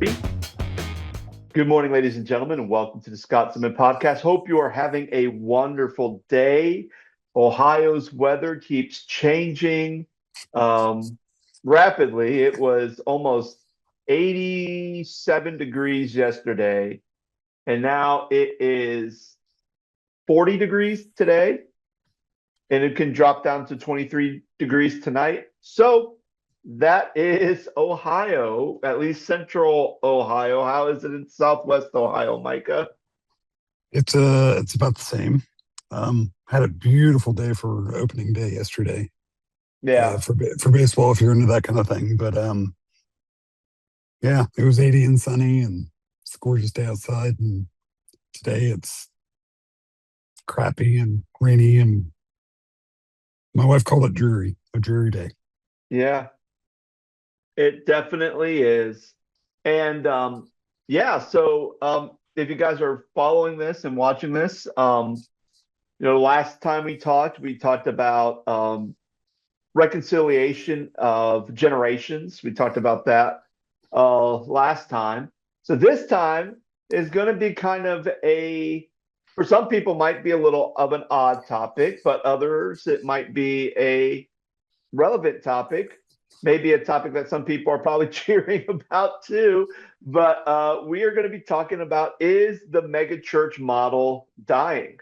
Good morning, ladies and gentlemen, and welcome to the Stedman podcast. Hope you are having a wonderful day. Ohio's weather keeps changing rapidly. It was almost 87 degrees yesterday, and now it is 40 degrees today, and it can drop down to 23 degrees tonight. So that is Ohio, at least central Ohio. How is it in southwest Ohio, Micah? It's about the same. Had a beautiful day for opening day yesterday. Yeah. For baseball, if you're into that kind of thing. But yeah, it was 80 and sunny, and it's a gorgeous day outside. And today it's crappy and rainy, and my wife called it dreary, a dreary day. Yeah, it definitely is. And yeah, so if you guys are following this and watching this, last time we talked about reconciliation of generations. We talked about that last time. So this time is going to be kind of for some people might be a little of an odd topic, but others it might be a relevant topic, maybe a topic that some people are probably cheering about too. But we are going to be talking about, is the megachurch model dying?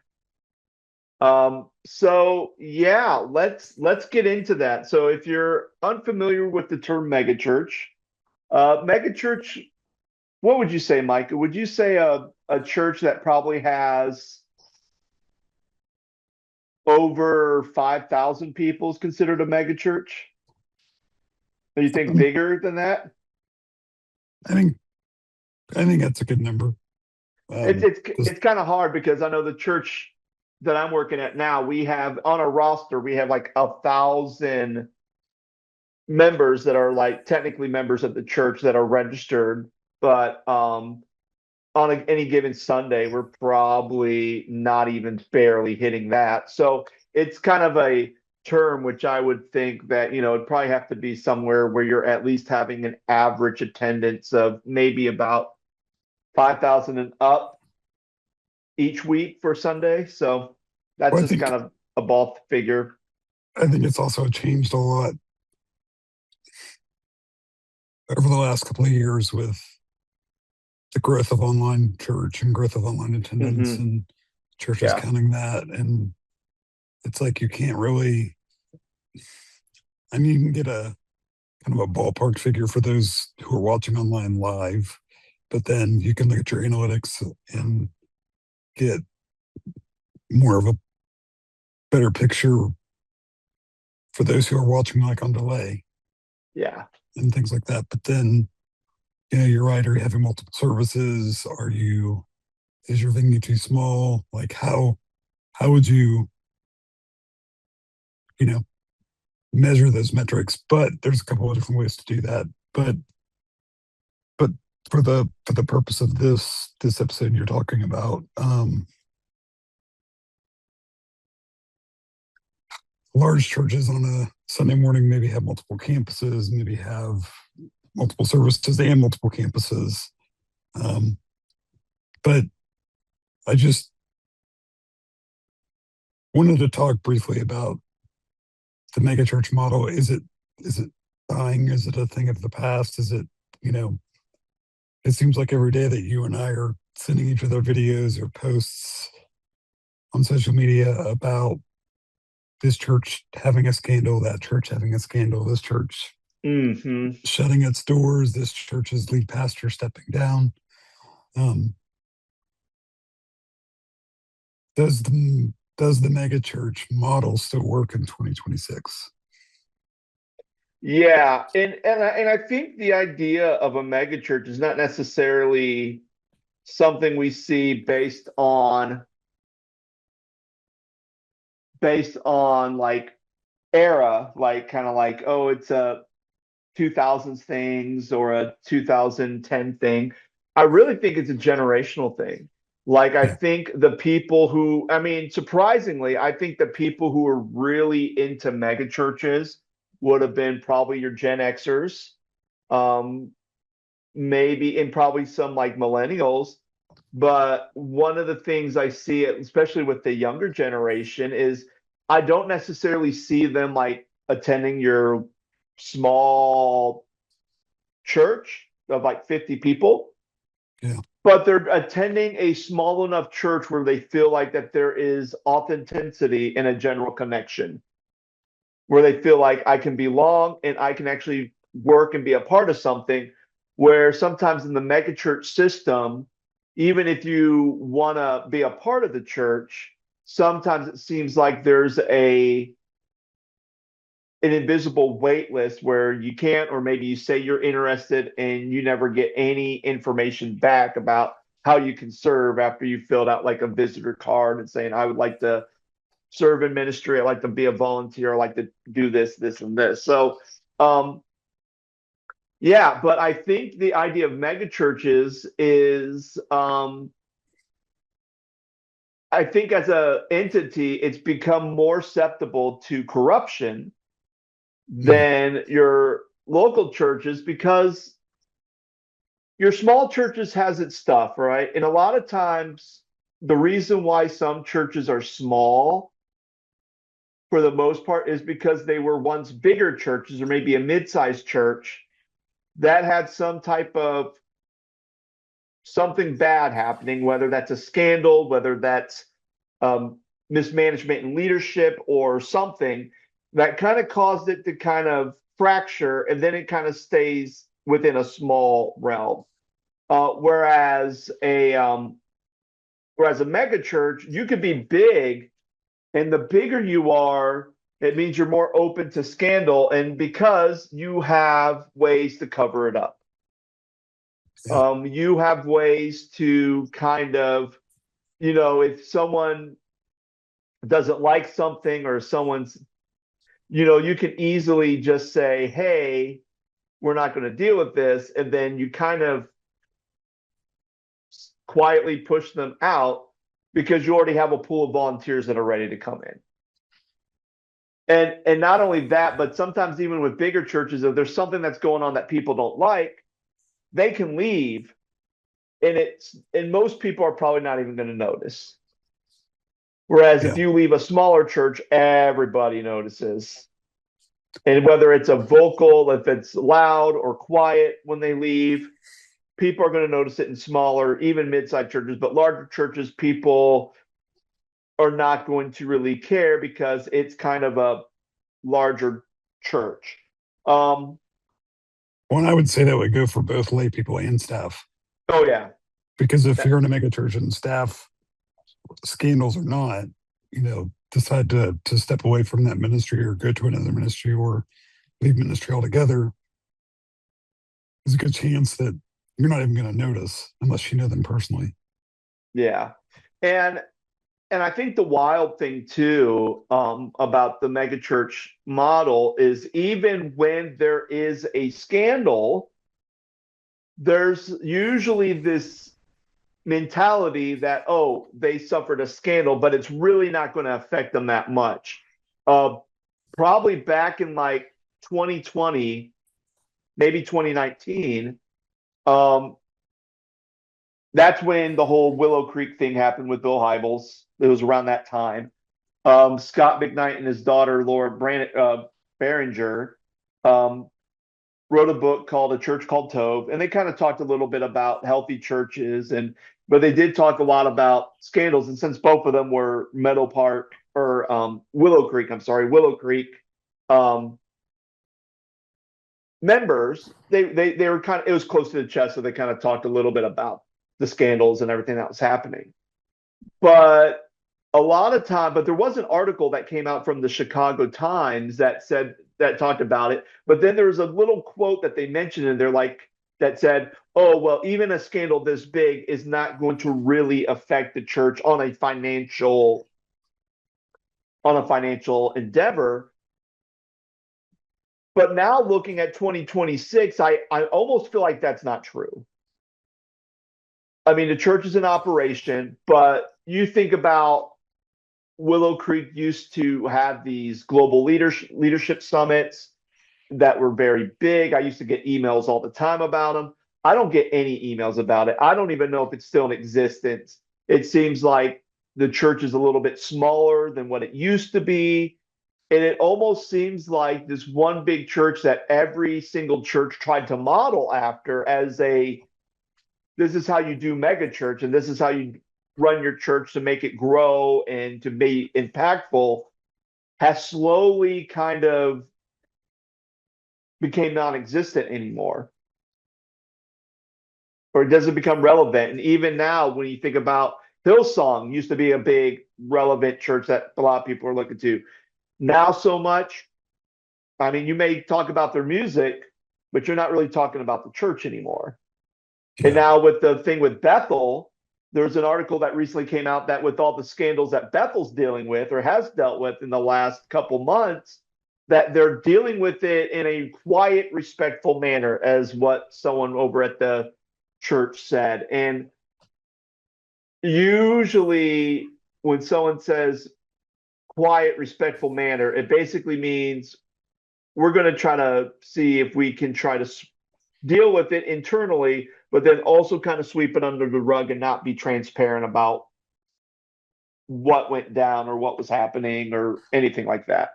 So yeah, let's get into that. So if you're unfamiliar with the term megachurch, megachurch, what would you say, Micah? Would you say a church that probably has over 5,000 people is considered a megachurch? Do you think Um, bigger than that? I think I think that's a good number. It's Um, it's just, it's kind of hard because I know the church that I'm working at now, we have on a roster, we have like 1,000 members that are like technically members of the church that are registered, but on any given Sunday, we're probably not even barely hitting that. So it's kind of a term which I would think that, it'd probably have to be somewhere where you're at least having an average attendance of maybe about 5,000 and up each week for Sunday. So that's well, just kind of a ball figure. I think it's also changed a lot over the last couple of years with the growth of online church and growth of online attendance Hmm. and churches Yeah. counting that. And it's like you can't really, I mean, you can get a kind of a ballpark figure for those who are watching online live, but then you can look at your analytics and get more of a better picture for those who are watching like on delay Yeah. and things like that. But then, you're right. Are you having multiple services? Is your venue too small? Like how would you know, measure those metrics? But there's a couple of different ways to do that. But for the purpose of this episode you're talking about, large churches on a Sunday morning maybe have multiple campuses, maybe have multiple services and multiple campuses. But I just wanted to talk briefly about the megachurch model. Is it dying? Is it a thing of the past? Is it, you know, it seems like every day that you and I are sending each other videos or posts on social media about this church having a scandal, that church having a scandal, this church Hmm. shutting its doors, this church's lead pastor stepping down. Um, does the mega church model still work in 2026? Yeah, and I think the idea of a megachurch is not necessarily something we see based on like era, like kind of like, oh, it's a 2000s things or a 2010 thing. I really think it's a generational thing. Like, I Yeah, think the people who, I mean, surprisingly, I think the people who are really into megachurches would have been probably your Gen Xers, um, maybe, and probably some like millennials. But one of the things I see, especially with the younger generation, is I don't necessarily see them like attending your small church of like 50 people, Yeah. but they're attending a small enough church where they feel like that there is authenticity and a general connection, where they feel like I can belong and I can actually work and be a part of something. Where sometimes in the megachurch system, even if you want to be a part of the church, sometimes it seems like there's an invisible wait list where you can't, or maybe you say you're interested and you never get any information back about how you can serve after you filled out like a visitor card and saying, I would like to serve in ministry. I like to be a volunteer. I like to do this, this, and this. So, yeah, but I think the idea of megachurches is, I think as a entity, it's become more susceptible to corruption Yeah. than your local churches because your small churches has its stuff, right? And a lot of times, the reason why some churches are small for the most part is because they were once bigger churches or maybe a mid-sized church that had some type of something bad happening, whether that's a scandal, whether that's mismanagement and leadership or something that kind of caused it to kind of fracture, and then it kind of stays within a small realm. Whereas a mega church, you could be big, and the bigger you are, it means you're more open to scandal, and because you have ways to cover it up. Yeah. You have ways to kind of, if someone doesn't like something or someone's, you can easily just say, hey, we're not going to deal with this. And then you kind of quietly push them out because you already have a pool of volunteers that are ready to come in. And not only that, but sometimes even with bigger churches, if there's something that's going on that people don't like, they can leave, and most people are probably not even going to notice. Whereas if Yeah. you leave a smaller church, everybody notices. And whether it's a vocal, if it's loud or quiet when they leave, people are going to notice it in smaller, even mid-sized churches. But larger churches, people are not going to really care because it's kind of a larger church. Um, Well, I would say that would go for both lay people and staff. oh yeah, Because if you're in a mega church and staff, scandals or not, decide to step away from that ministry or go to another ministry or leave ministry altogether, there's a good chance that you're not even going to notice unless you know them personally. yeah, and I think the wild thing too, about the megachurch model is even when there is a scandal, there's usually this mentality that, oh, they suffered a scandal, but it's really not going to affect them that much. Uh, Probably back in like 2020, maybe 2019, that's when the whole Willow Creek thing happened with Bill Hybels. It was around that time. Scott McKnight and his daughter, Laura Barringer, um, wrote a book called A Church Called Tove, and they kind of talked a little bit about healthy churches, but they did talk a lot about scandals. And since both of them were Meadow Park or Willow Creek um, members, they were kind of, it was close to the chest, so they kind of talked a little bit about the scandals and everything that was happening. But a lot of time, but there was an article that came out from the Chicago Times that talked about it. But then there was a little quote that they mentioned, and they're like, that said, oh, well, even a scandal this big is not going to really affect the church on a financial endeavor. But now looking at 2026, I almost feel like that's not true. I mean, the church is in operation, but you think about Willow Creek used to have these global leadership summits that were very big. I used to get emails all the time about them. I don't get any emails about it. I don't even know if it's still in existence. It seems like the church is a little bit smaller than what it used to be. And it almost seems like this one big church that every single church tried to model after as a this is how you do megachurch and this is how you run your church to make it grow and to be impactful has slowly kind of became non-existent anymore, or it doesn't become relevant. And even now, when you think about Hillsong, used to be a big relevant church that a lot of people are looking to. Now, so much. I mean, you may talk about their music, but you're not really talking about the church anymore. And Yeah. now with the thing with Bethel, there's an article that recently came out that with all the scandals that Bethel's dealing with or has dealt with in the last couple months, that they're dealing with it in a quiet, respectful manner, as what someone over at the church said. And usually when someone says quiet, respectful manner, it basically means we're going to try to see if we can try to deal with it internally, but then also kind of sweep it under the rug and not be transparent about what went down or what was happening or anything like that,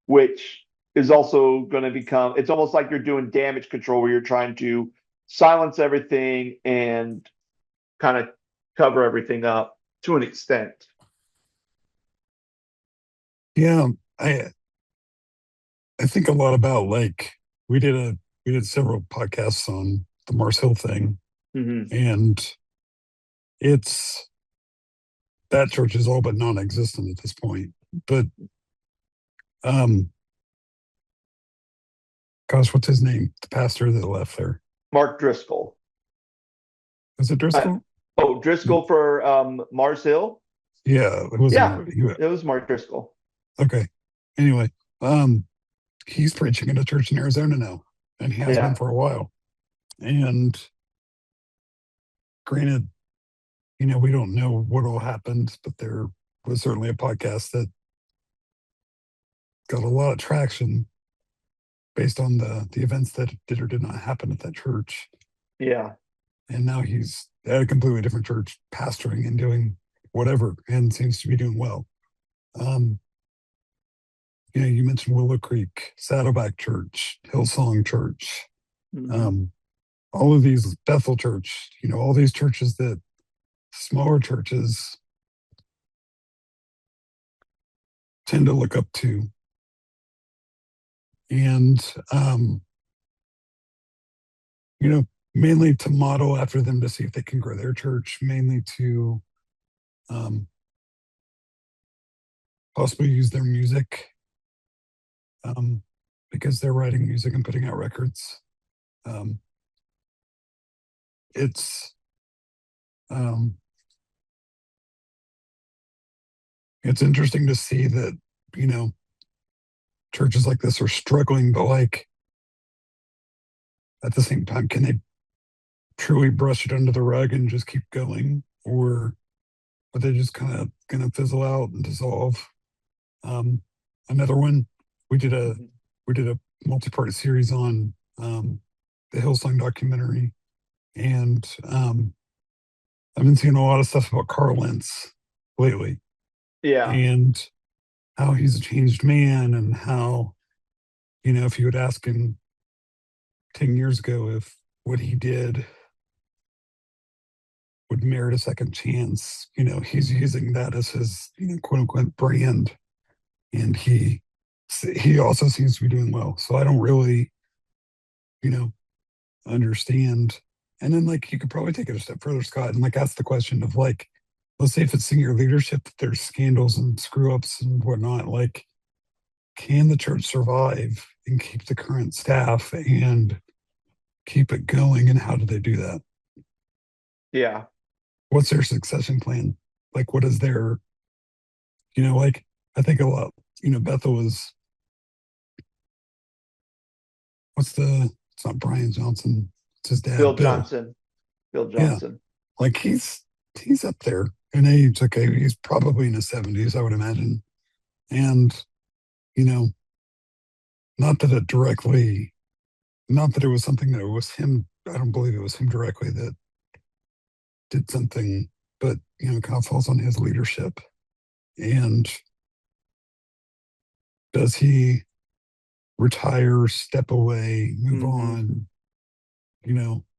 which is also going to become, it's almost like you're doing damage control where you're trying to silence everything and kind of cover everything up to an extent. Yeah. I think a lot about like we did a we did several podcasts on the Mars Hill thing, Mm-hmm. and it's that church is all but non-existent at this point. But um gosh, what's his name? The pastor that left there. Mark Driscoll. Was it Uh, Driscoll? oh, Driscoll for Mars Hill? Yeah, it wasn't Yeah, Mark. it was Mark Driscoll. Okay. Anyway, he's preaching at a church in Arizona now, and he has been Yeah. for a while. And granted, we don't know what all happened, but there was certainly a podcast that got a lot of traction based on the events that did or did not happen at that church. Yeah. And now he's at a completely different church, pastoring and doing whatever, and seems to be doing well. Um, you mentioned Willow Creek, Saddleback Church, Hillsong Church, Mm-hmm. um, all of these Bethel Church, all these churches that smaller churches tend to look up to. And, mainly to model after them to see if they can grow their church, mainly to possibly use their music because they're writing music and putting out records. Um, it's um, it's interesting to see that churches like this are struggling, but like at the same time, can they truly brush it under the rug and just keep going, or are they just kind of gonna fizzle out and dissolve? Another one, we did a Mm-hmm. we did a multi-part series on the Hillsong documentary, and I've been seeing a lot of stuff about Carl Lentz lately, Yeah. and how he's a changed man, and how if you would ask him 10 years ago if what he did would merit a second chance, he's using that as his quote unquote brand, and he also seems to be doing well. So I don't really you know understand. And then like you could probably take it a step further, Scott, and like ask the question of like, let's say if it's senior leadership that there's scandals and screw ups and whatnot, like can the church survive and keep the current staff and keep it going, and how do they do that? Yeah. What's their succession plan? Like what is their like I think a lot, Bethel is it's not Brian Johnson, it's his Bill dad, Bill. Johnson. Bill Yeah. Johnson. Like he's up there in age. Okay, he's probably in his 70s, I would imagine. And, you know, not that it directly not that it was something that it was him. I don't believe it was him directly that did something, but kind of falls on his leadership. And does he retire, step away, move Hmm. on?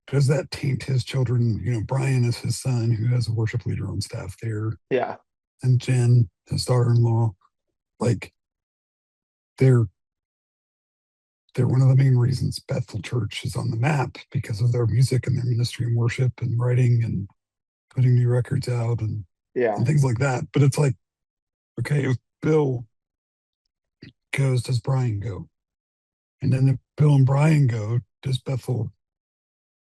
Does that taint his children? Brian is his son, who has a worship leader on staff there, Yeah. and Jen, his daughter-in-law. Like they're they're one of the main reasons Bethel Church is on the map because of their music and their ministry and worship and writing and putting new records out Yeah. and things like that. But it's like, okay, if Bill goes, does Brian go? And then if Bill and Brian go, does Bethel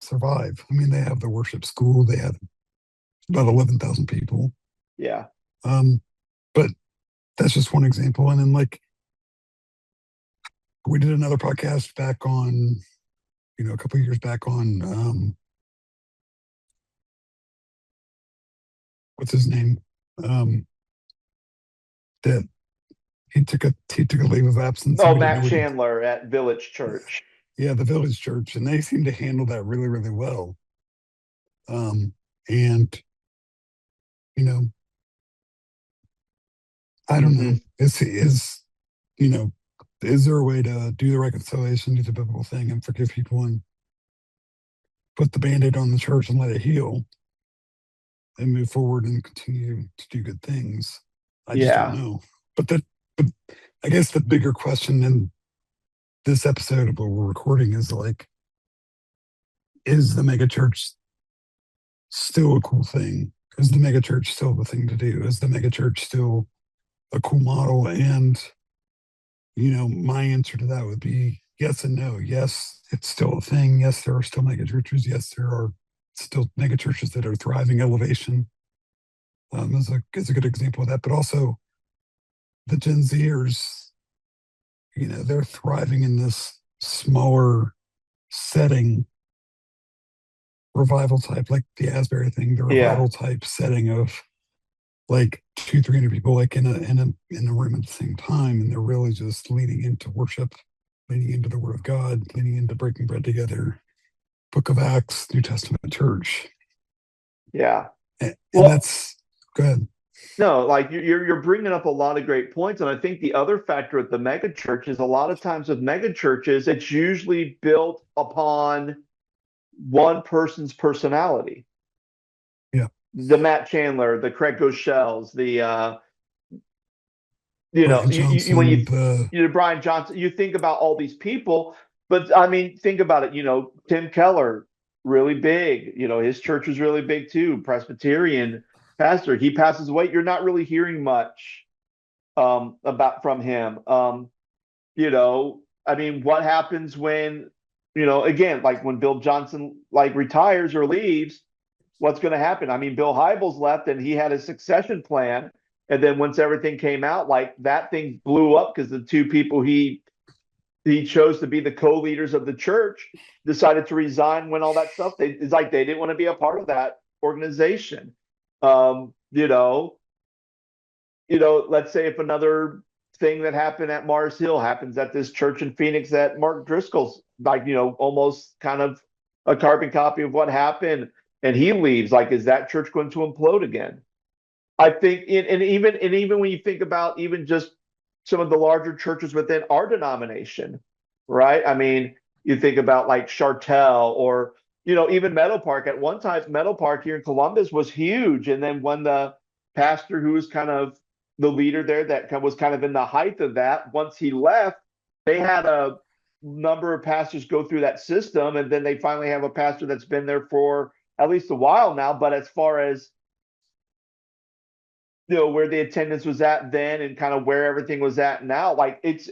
survive? I mean, they have the worship school, they have about 11,000 people. Yeah. Um, but that's just one example. And then, like, we did another podcast back on, a couple of years back on, what's his name? Um, that he took a leave of absence and Oh, we didn't know Matt what he, Chandler at Village Church. yeah, the Village Church, and they seem to handle that really, really well. And you know, I don't Hmm. know. You know, is there a way to do the reconciliation, do the biblical thing, and forgive people and put the band-aid on the church and let it heal and move forward and continue to do good things? I just don't Yeah. know. But I guess the bigger question in this episode of what we're recording is like, is the megachurch still a cool thing? Is the megachurch still the thing to do? Is the megachurch still a cool model? And my answer to that would be yes and no. Yes, it's still a thing. Yes, there are still megachurches. Yes, there are still megachurches that are thriving. Elevation is a good example of that. But also the Gen Zers, they're thriving in this smaller setting, revival type, like the Asbury thing, the Yeah. revival type setting of like 200-300 people like in a room at the same time, and they're really just leaning into worship, leaning into the word of God, leaning into breaking bread together. Book of Acts, New Testament church. Yeah. And Well, that's good. no, like you're bringing up a lot of great points, and I think the other factor with the mega church is a lot of times with mega churches, it's usually built upon one person's personality. Yeah. The Matt Chandler, the Craig Goshells, the Brian when Johnson, the Brian Johnson, you think about all these people, but I mean, think about it. Tim Keller, really big. His church was really big too. Presbyterian pastor. He passes away. You're not really hearing much about from him. I mean, what happens when again, like when Bill Johnson like retires or leaves? What's going to happen? I mean, Bill Hybels left and he had a succession plan. And then once everything came out, like that thing blew up because the two people he chose to be the co-leaders of the church decided to resign when all that stuff. It's like they didn't want to be a part of that organization. Um, you know, let's say if another thing that happened at Mars Hill happens at this church in Phoenix that Mark Driscoll's like, almost kind of a carbon copy of what happened and he leaves, like, is that church going to implode again? I think, and even when you think about even just some of the larger churches within our denomination, right? I mean, you think about like Chartel or even Meadow Park. At one time, Meadow Park here in Columbus was huge, and then when the pastor who was kind of the leader there that was kind of in the height of that, once he left, they had a number of pastors go through that system, and then they finally have a pastor that's been there for at least a while now. But as far as where the attendance was at then and kind of where everything was at now, like it's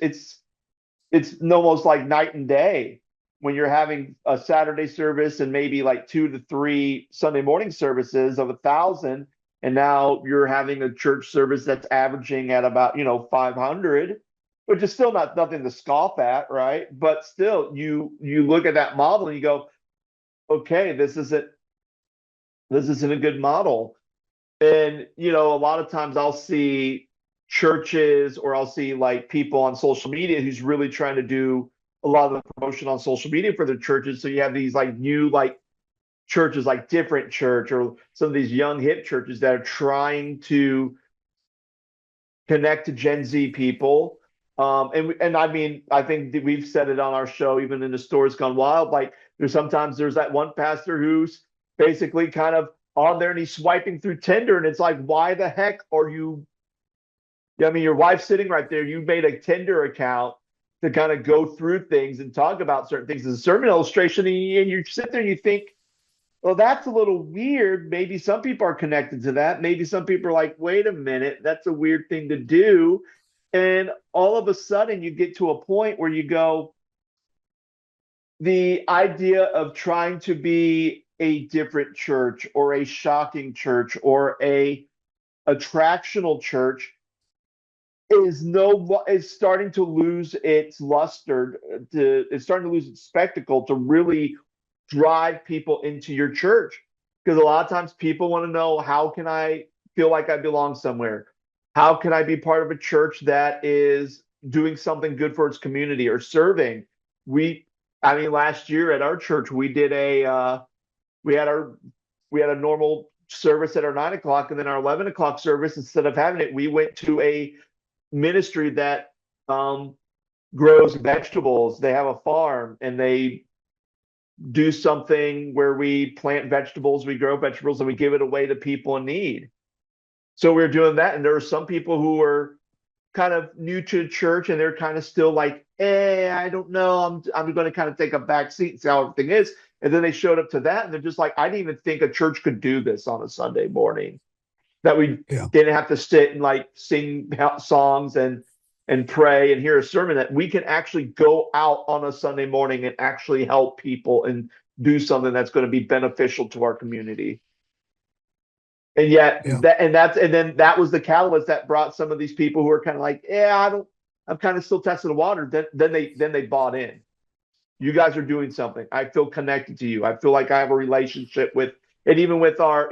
almost like night and day when you're having a Saturday service and maybe like 2 to 3 Sunday morning services of 1,000, and now you're having a church service that's averaging at about 500, which is still not nothing to scoff at, right? But still, you look at that model and you go, okay, this isn't a good model. And a lot of times I'll see churches or I'll see like people on social media who's really trying to do a lot of the promotion on social media for their churches. So you have these like new like churches like Different Church or some of these young hip churches that are trying to connect to Gen Z people. And I mean, I think that we've said it on our show, even in the Stores Gone Wild. Like, there's that one pastor who's basically kind of on there and he's swiping through Tinder, and it's like, why the heck are you? I mean, your wife's sitting right there. You made a Tinder account to kind of go through things and talk about certain things as a sermon illustration, and you sit there and you think, well, that's a little weird. Maybe some people are connected to that. Maybe some people are like, wait a minute, that's a weird thing to do. And all of a sudden, you get to a point where you go, the idea of trying to be a different church or a shocking church or a attractional church is starting to lose its luster, it's starting to lose its spectacle to really drive people into your church. Because a lot of times people want to know, how can I feel like I belong somewhere? How can I be part of a church that is doing something good for its community or serving? We, I mean, last year at our church, we did we had our, we had a normal service at our 9 o'clock, and then our 11 o'clock service, instead of having it, we went to a ministry that grows vegetables. They have a farm and they do something where we plant vegetables, we grow vegetables, and we give it away to people in need. So we're doing that, and there are some people who are kind of new to church, and they're kind of still like, I don't know, I'm going to kind of take a back seat and see how everything is. And then they showed up to that, and they're just like, I didn't even think a church could do this on a Sunday morning. That we Yeah. didn't have to sit and like sing songs and pray and hear a sermon, that we can actually go out on a Sunday morning and actually help people and do something that's going to be beneficial to our community. And yet Yeah. then that was the catalyst that brought some of these people who are kind of like, I'm kind of still testing the water. Then they bought in. You guys are doing something. I feel connected to you. I feel like I have a relationship with, and even with our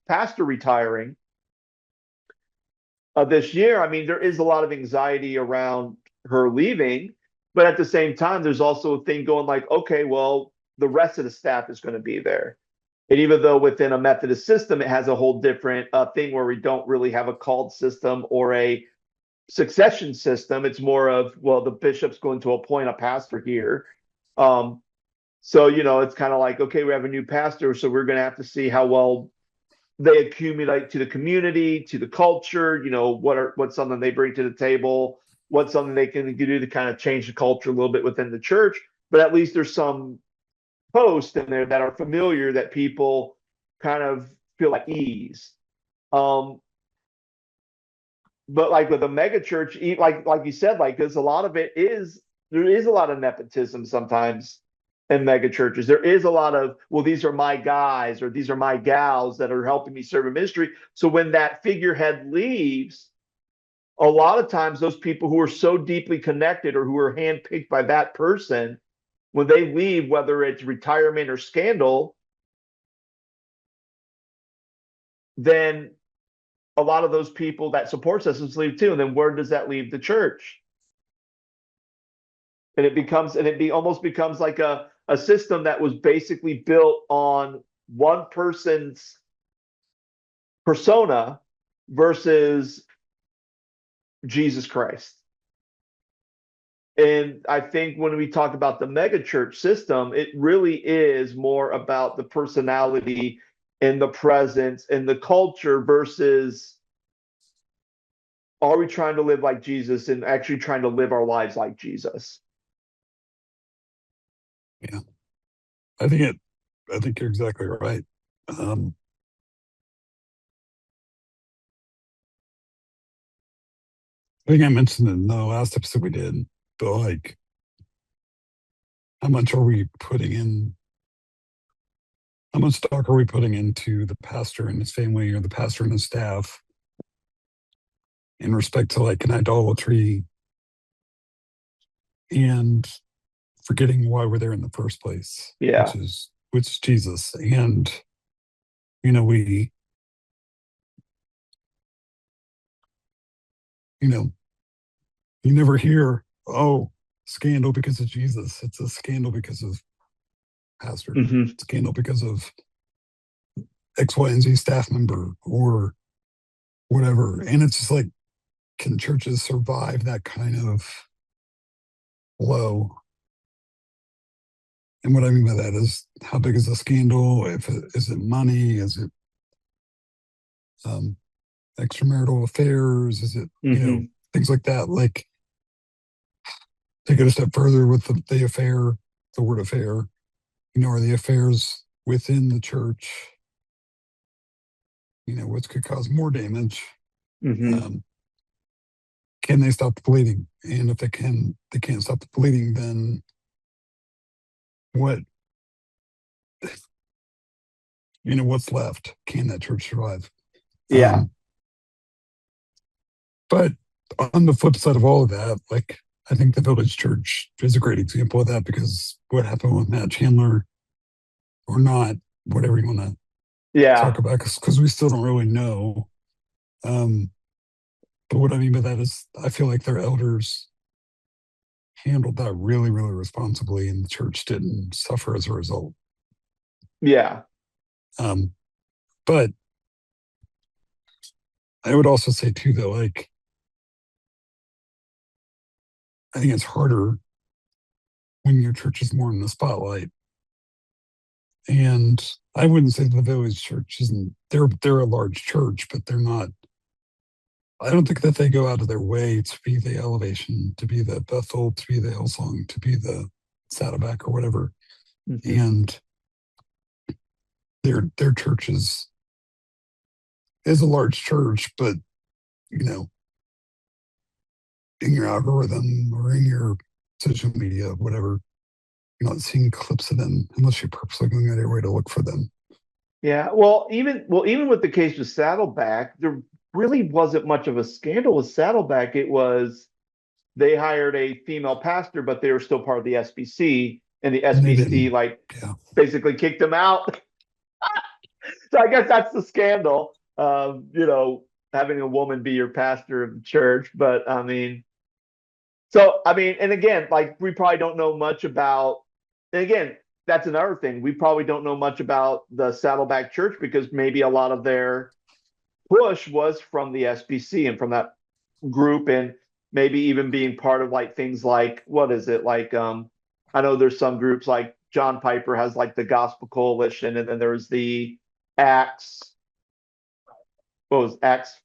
pastor retiring this year, I mean, there is a lot of anxiety around her leaving, but at the same time, there's also a thing going like, okay, well, the rest of the staff is going to be there. And even though within a Methodist system, it has a whole different thing where we don't really have a called system or a succession system. It's more of, well, the bishop's going to appoint a pastor here. So, it's kind of like, okay, we have a new pastor, so we're going to have to see how well they accumulate to the community, to the culture, what's something they bring to the table, what's something they can do to kind of change the culture a little bit within the church. But at least there's some posts in there that are familiar that people kind of feel at ease. But like with a mega church, like you said, like there's a lot of there is a lot of nepotism sometimes in mega churches. There is a lot of, well, these are my guys or these are my gals that are helping me serve a ministry. So when that figurehead leaves, a lot of times those people who are so deeply connected or who are handpicked by that person, when they leave, whether it's retirement or scandal, then a lot of those people that support systems leave too. And then where does that leave the church? And it almost becomes like a system that was basically built on one person's persona versus Jesus Christ. And I think when we talk about the megachurch system, it really is more about the personality and the presence and the culture versus, are we trying to live like Jesus and actually trying to live our lives like Jesus? Yeah. I think you're exactly right. I think I mentioned in the last episode we did, but like, how much stock are we putting into the pastor and his family or the pastor and his staff in respect to like an idolatry and forgetting why we're there in the first place, Yeah. which is Jesus. And we you never hear, oh, scandal because of Jesus. It's a scandal because of pastor. Hmm. It's a scandal because of X, Y, and Z staff member or whatever. And it's just like, can churches survive that kind of blow? And what I mean by that is, how big is the scandal? Is it money? Is it um, extramarital affairs? Is it, Hmm. things like that? Like, take it a step further with the affair, the word affair, are the affairs within the church, which could cause more damage. Hmm. Um, can they stop the bleeding? And if they can't stop the bleeding, then what, what's left? Can that church survive? Yeah. Um, but on the flip side of all of that, like, I think the Village Church is a great example of that, because what happened with Matt Chandler, or not, whatever you want to Yeah. talk about, because we still don't really know. Um, but what I mean by that is, I feel like their elders handled that really, really responsibly, and the church didn't suffer as a result. Yeah. Um, but I would also say too that, like, I think it's harder when your church is more in the spotlight. And I wouldn't say the Village Church isn't. They're a large church, but they're not. I don't think that they go out of their way to be the Elevation, to be the Bethel, to be the Hillsong, to be the Saddleback or whatever. Hmm. And their church is a large church, but you know, in your algorithm or in your social media, whatever, you're not seeing clips of them unless you're purposely going out of your way to look for them. Yeah. Well, even with the case with Saddleback, there really wasn't much of a scandal with Saddleback. It was they hired a female pastor, but they were still part of the SBC, and the And they SBC didn't. like Yeah. basically kicked them out. So I guess that's the scandal of, having a woman be your pastor of the church. But I mean, so I mean, and again, like we probably don't know much about, and again, that's another thing. We probably don't know much about the Saddleback Church because maybe a lot of their push was from the SBC and from that group, and maybe even being part of like things like, what is it, like I know there's some groups like John Piper has like the Gospel Coalition, and then there's the Acts, what was Acts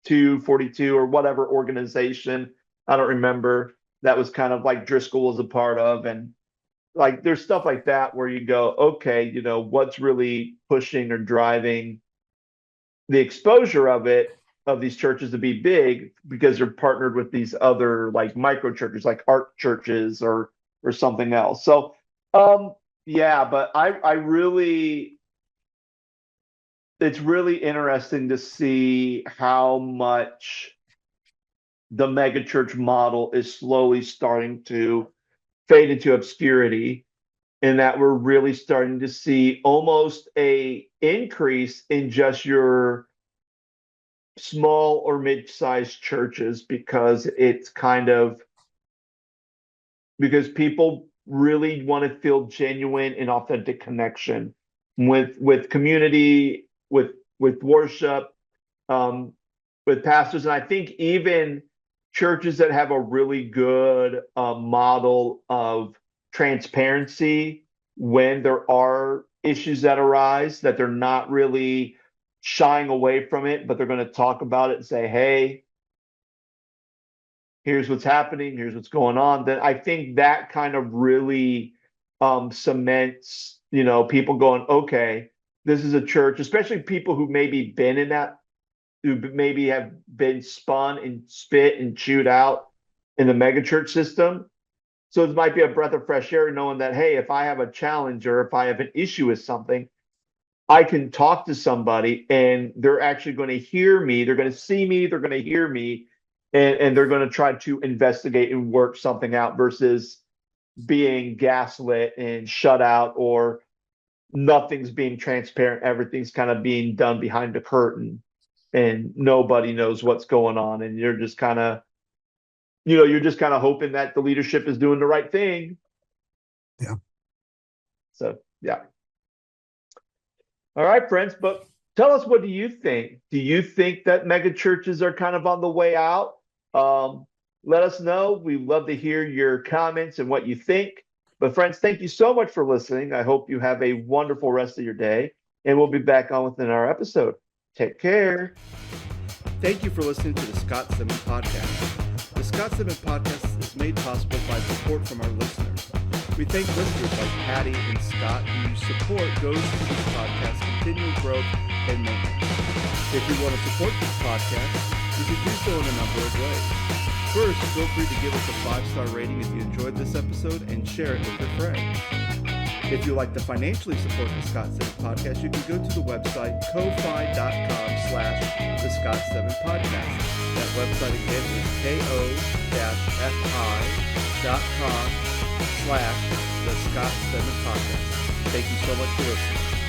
242 or whatever organization, I don't remember, that was kind of like Driscoll was a part of. And like there's stuff like that where you go, okay, what's really pushing or driving the exposure of these churches to be big, because they're partnered with these other like micro churches, like art churches or something else. So yeah, but I really, it's really interesting to see how much the megachurch model is slowly starting to fade into obscurity, and that we're really starting to see almost a increase in just your small or mid-sized churches, because it's kind of, because people really want to feel genuine and authentic connection with community, with worship, um, with pastors. And I think even churches that have a really good model of transparency when there are issues that arise, that they're not really shying away from it, but they're going to talk about it and say, hey, here's what's happening, here's what's going on, then I think that kind of really cements, people going, okay, this is a church, especially people who maybe been in that, who maybe have been spun and spit and chewed out in the megachurch system. So it might be a breath of fresh air knowing that, hey, if I have a challenge or if I have an issue with something, I can talk to somebody and they're actually going to hear me. They're going to see me. They're going to hear me. And they're going to try to investigate and work something out versus being gaslit and shut out, or nothing's being transparent. Everything's kind of being done behind the curtain and nobody knows what's going on. And you're just kind of you're just kind of hoping that the leadership is doing the right thing. Yeah. So, yeah. All right, friends, but tell us, what do you think? Do you think that mega churches are kind of on the way out? Let us know. We love to hear your comments and what you think. But friends, thank you so much for listening. I hope you have a wonderful rest of your day, and we'll be back on within our episode. Take care. Thank you for listening to the Scott Stedman Podcast. The Scott Stedman Podcast is made possible by support from our listeners. We thank listeners like Patty and Scott, whose support goes to this podcast's continual growth and maintenance. If you want to support this podcast, you can do so in a number of ways. First, feel free to give us a 5-star rating if you enjoyed this episode and share it with your friends. If you'd like to financially support the Scott Stedman Podcast, you can go to the website ko-fi.com/the Scott Stedman Podcast. That website again is ko-fi.com/the Scott Stedman Podcast. Thank you so much for listening.